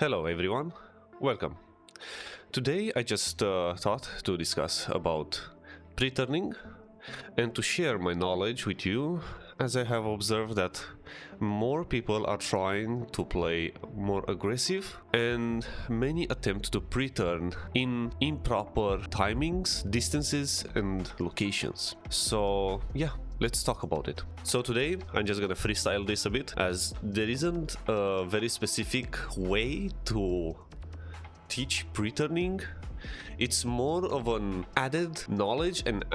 Hello everyone, welcome. Today I just thought to discuss about pre-turning and to share my knowledge with you, as I have observed that more people are trying to play more aggressive and many attempt to pre-turn in improper timings, distances and locations. So yeah, let's talk about it. So today I'm just gonna freestyle this a bit, as there isn't a very specific way to teach pre-turning. It's more of an added knowledge and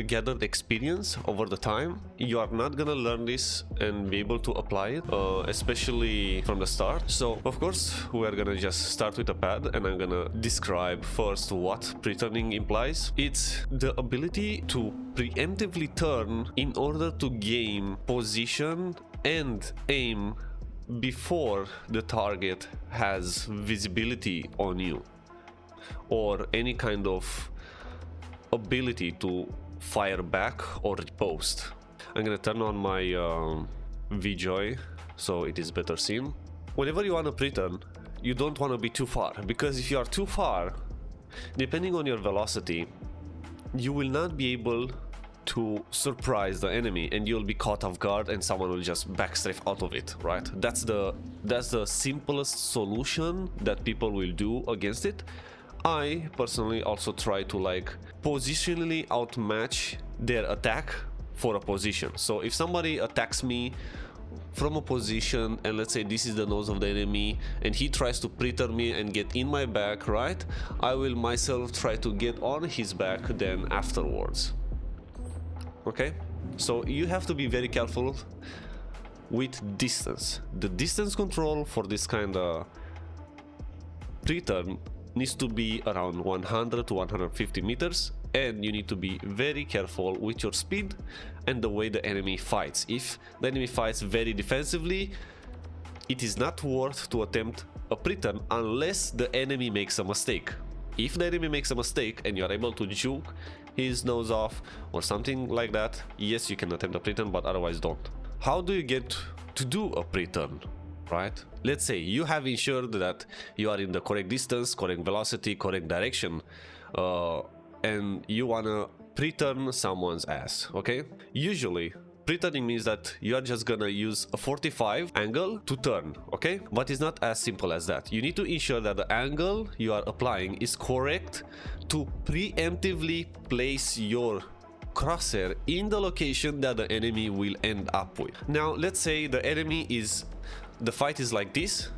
gathered experience over the time. You are not gonna learn this and be able to apply it, especially from the start. So of course we are gonna just start with a pad, and I'm gonna describe first what pre-turning implies. It's the ability to preemptively turn in order to gain position and aim before the target has visibility on you, or any kind of ability to fire back or riposte. I'm gonna turn on my VJoy so it is better seen. Whenever you want to pre-turn, you don't want to be too far, because if you are too far, depending on your velocity, you will not be able to surprise the enemy and you'll be caught off guard and someone will just backstrafe out of it, right? That's the simplest solution that people will do against it. I personally also try to positionally outmatch their attack for a position. So if somebody attacks me from a position, and let's say this is the nose of the enemy, and he tries to pre-turn me and get in my back, right? I will myself try to get on his back then afterwards. Okay? So you have to be very careful with distance. The distance control for this kind of pre-turn needs to be around 100 to 150 meters, and you need to be very careful with your speed and the way the enemy fights. If the enemy fights very defensively, it is not worth to attempt a pre-turn unless the enemy makes a mistake. If the enemy makes a mistake and you are able to juke his nose off or something like that, yes, you can attempt a pre-turn, but otherwise don't. How do you get to do a pre-turn? Right? Let's say you have ensured that you are in the correct distance, correct velocity, correct direction, and you wanna pre-turn someone's ass, okay? Usually, pre-turning means that you are just gonna use a 45 angle to turn, okay? But it's not as simple as that. You need to ensure that the angle you are applying is correct to preemptively place your crosshair in the location that the enemy will end up with. Now, let's say the fight is like this,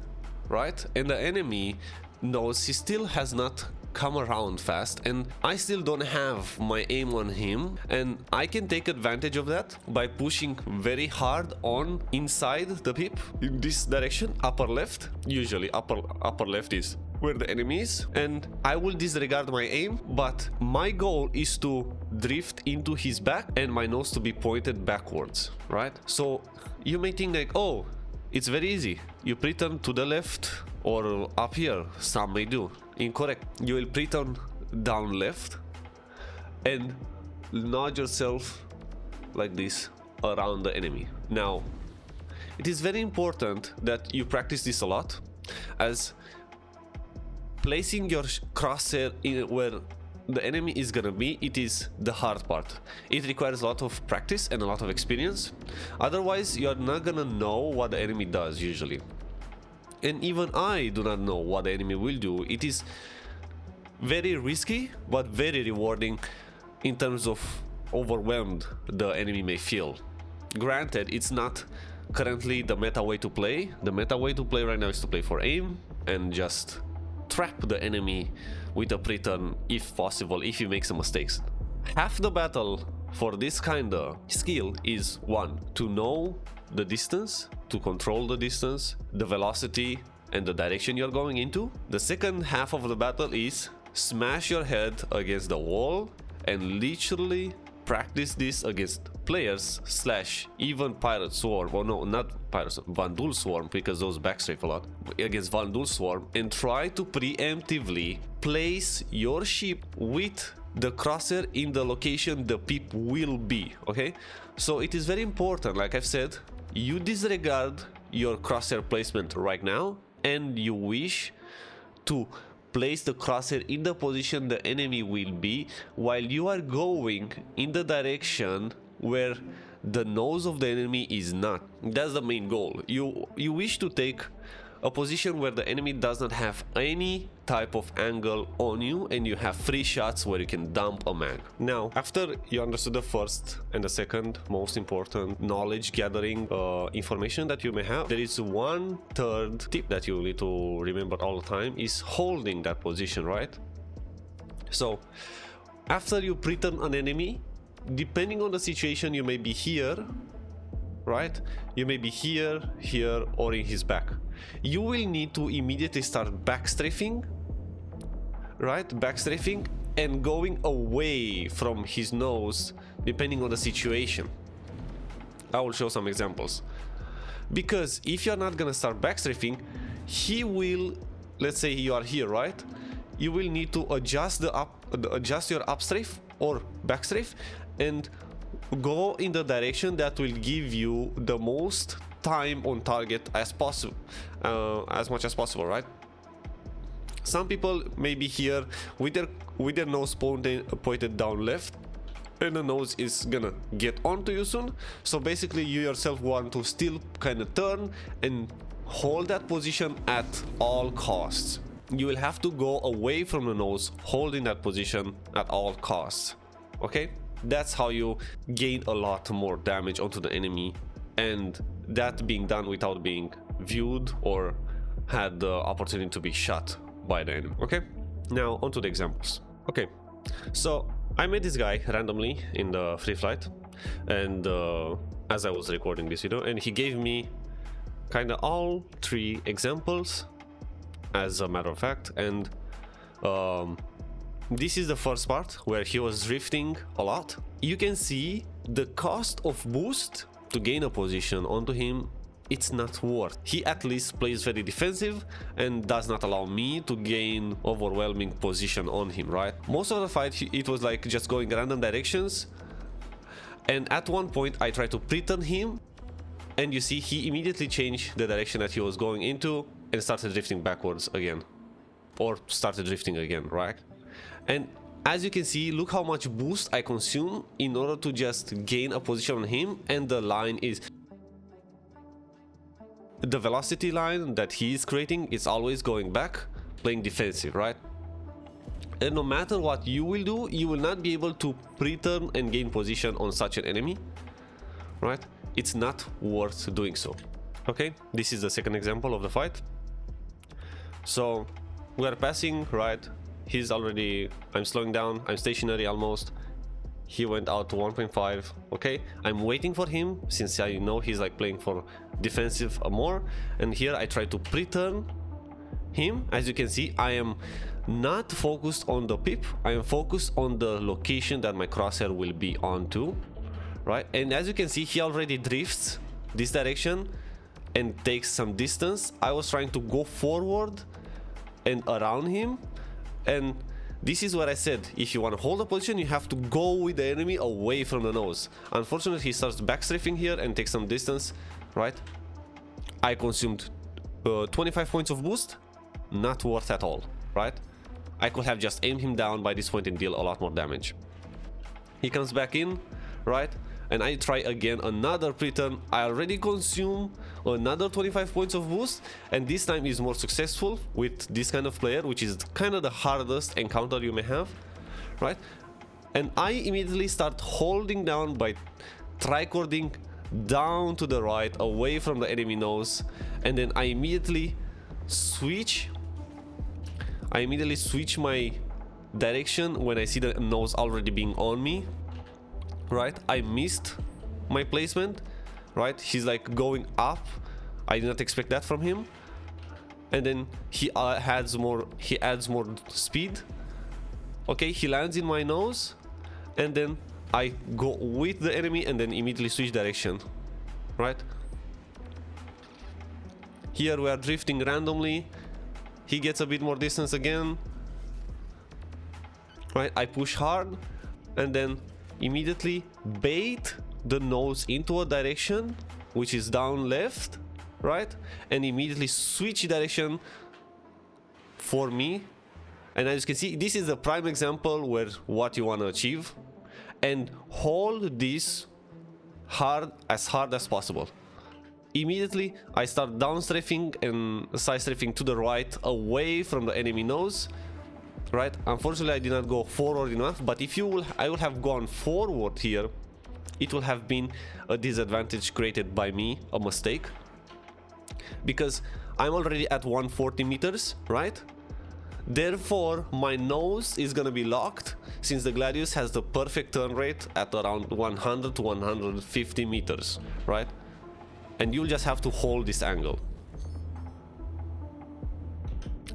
right? And the enemy knows he still has not come around fast, and I still don't have my aim on him, and I can take advantage of that by pushing very hard on inside the pip in this direction, upper left. Usually upper left is where the enemy is, and I will disregard my aim, but my goal is to drift into his back and my nose to be pointed backwards, right? So you may think like, oh, it's very easy, you pre-turn to the left or up here. Some may do. Incorrect. You will pre-turn down left and nudge yourself like this around the enemy. Now, it is very important that you practice this a lot, as placing your crosshair in where the enemy is gonna be, it is the hard part. It requires a lot of practice and a lot of experience. Otherwise, you are not gonna know what the enemy does usually. And even I do not know what the enemy will do. It is very risky, but very rewarding in terms of overwhelmed the enemy may feel. Granted, it's not currently the meta way to play. The meta way to play right now is to play for aim and just trap the enemy with a pre-turn if possible, if he makes some mistakes. Half the battle for this kind of skill is, one, to know the distance, to control the distance, the velocity and the direction you're going into. The second half of the battle is smash your head against the wall and literally practice this against players / even Pirate Swarm, or no, not Pirate Swarm, Vandal Swarm, because those backstrafe a lot, against Vandal Swarm, and try to preemptively place your ship with the crosshair in the location the pip will be, okay? So it is very important, like I've said, you disregard your crosshair placement right now and you wish to place the crosshair in the position the enemy will be while you are going in the direction where the nose of the enemy is not. That's the main goal. You wish to take a position where the enemy does not have any type of angle on you and you have free shots where you can dump a mag. Now, after you understood the first and the second most important knowledge gathering information that you may have, there is one third tip that you need to remember all the time, is holding that position, right? So after you pre-turn an enemy, depending on the situation, you may be here, right? You may be here, here, or in his back. You will need to immediately start backstrafing, right? Backstrafing and going away from his nose, depending on the situation. I will show some examples. Because if you're not gonna start backstrafing, he will, let's say you are here, right? You will need to adjust your upstrafe or backstrafe and go in the direction that will give you the most time on target as possible, as much as possible, right? Some people may be here with their nose pointed down left, and the nose is gonna get onto you soon. So basically you yourself want to still kind of turn and hold that position at all costs. You will have to go away from the nose, holding that position at all costs. Okay, that's how you gain a lot more damage onto the enemy, and that being done without being viewed or had the opportunity to be shot by the enemy. Okay, now onto the examples. Okay, so I met this guy randomly in the free flight, and as I was recording this video, and he gave me kind of all three examples as a matter of fact. And this is the first part where he was drifting a lot. You can see the cost of boost to gain a position onto him, it's not worth. He at least plays very defensive and does not allow me to gain overwhelming position on him, right? Most of the fight it was like just going random directions, and at one point I tried to pre-turn him, and you see he immediately changed the direction that he was going into and started drifting backwards again, or started drifting again, right? And as you can see, look how much boost I consume in order to just gain a position on him, and the line is... the velocity line that he is creating is always going back, playing defensive, right? And no matter what you will do, you will not be able to pre-turn and gain position on such an enemy, right? It's not worth doing so. Okay, this is the second example of the fight. So we are passing, right? He's already... I'm slowing down, I'm stationary almost. He went out to 1.5. Okay, I'm waiting for him since I know he's like playing for defensive more, and here I try to pre-turn him. As you can see, I am not focused on the pip, I am focused on the location that my crosshair will be onto, right? And as you can see, he already drifts this direction and takes some distance. I was trying to go forward and around him, and this is what I said, if you want to hold a position, you have to go with the enemy away from the nose. Unfortunately, he starts backstrafing here and takes some distance, right? I consumed 25 points of boost, not worth at all, right? I could have just aimed him down by this point and deal a lot more damage. He comes back in, right? And I try again another pre-turn. I already consume another 25 points of boost, and this time is more successful with this kind of player, which is kind of the hardest encounter you may have, right? And I immediately start holding down by tricording down to the right, away from the enemy nose, and then I immediately switch my direction when I see the nose already being on me. Right, I missed my placement, right? He's like going up. I did not expect that from him, and then he adds more speed. Okay, he lands in my nose, and then I go with the enemy and then immediately switch direction, right? Here we are drifting randomly. He gets a bit more distance again, right? I push hard and then immediately bait the nose into a direction which is down left, right? And immediately switch direction for me. And as you can see, this is a prime example where what you want to achieve, and hold this hard as possible. Immediately I start down strafing and side strafing to the right, away from the enemy nose, right? Unfortunately I did not go forward enough, but if I would have gone forward here, it will have been a disadvantage created by me, a mistake, because I'm already at 140 meters, right? Therefore, my nose is gonna be locked, since the Gladius has the perfect turn rate at around 100 to 150 meters, right? And you'll just have to hold this angle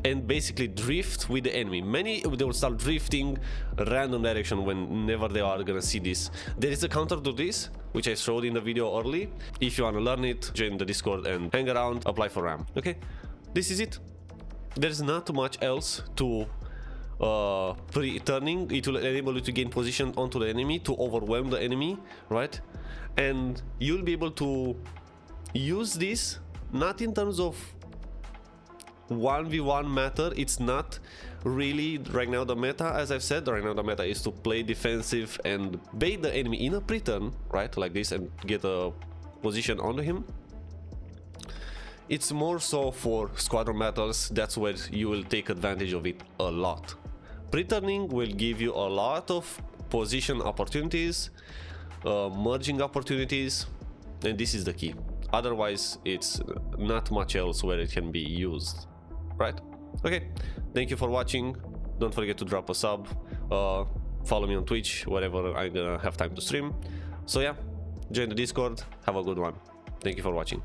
and basically drift with the enemy. Many, they will start drifting random direction whenever they are gonna see this. There is a counter to this, which I showed in the video early. If you wanna learn it, join the Discord and hang around, apply for RAM. Okay, this is it. There's not much else to pre-turning. It will enable you to gain position onto the enemy, to overwhelm the enemy, right? And you'll be able to use this not in terms of 1v1 meta. It's not really right now the meta. As I've said, right now the meta is to play defensive and bait the enemy in a pre-turn, right, like this, and get a position onto him. It's more so for squadron battles. That's where you will take advantage of it a lot. Pre-turning will give you a lot of position opportunities, merging opportunities, and this is the key. Otherwise, it's not much else where it can be used, right? Okay, thank you for watching. Don't forget to drop a sub, follow me on Twitch wherever I'm gonna have time to stream. So yeah, join the Discord. Have a good one. Thank you for watching.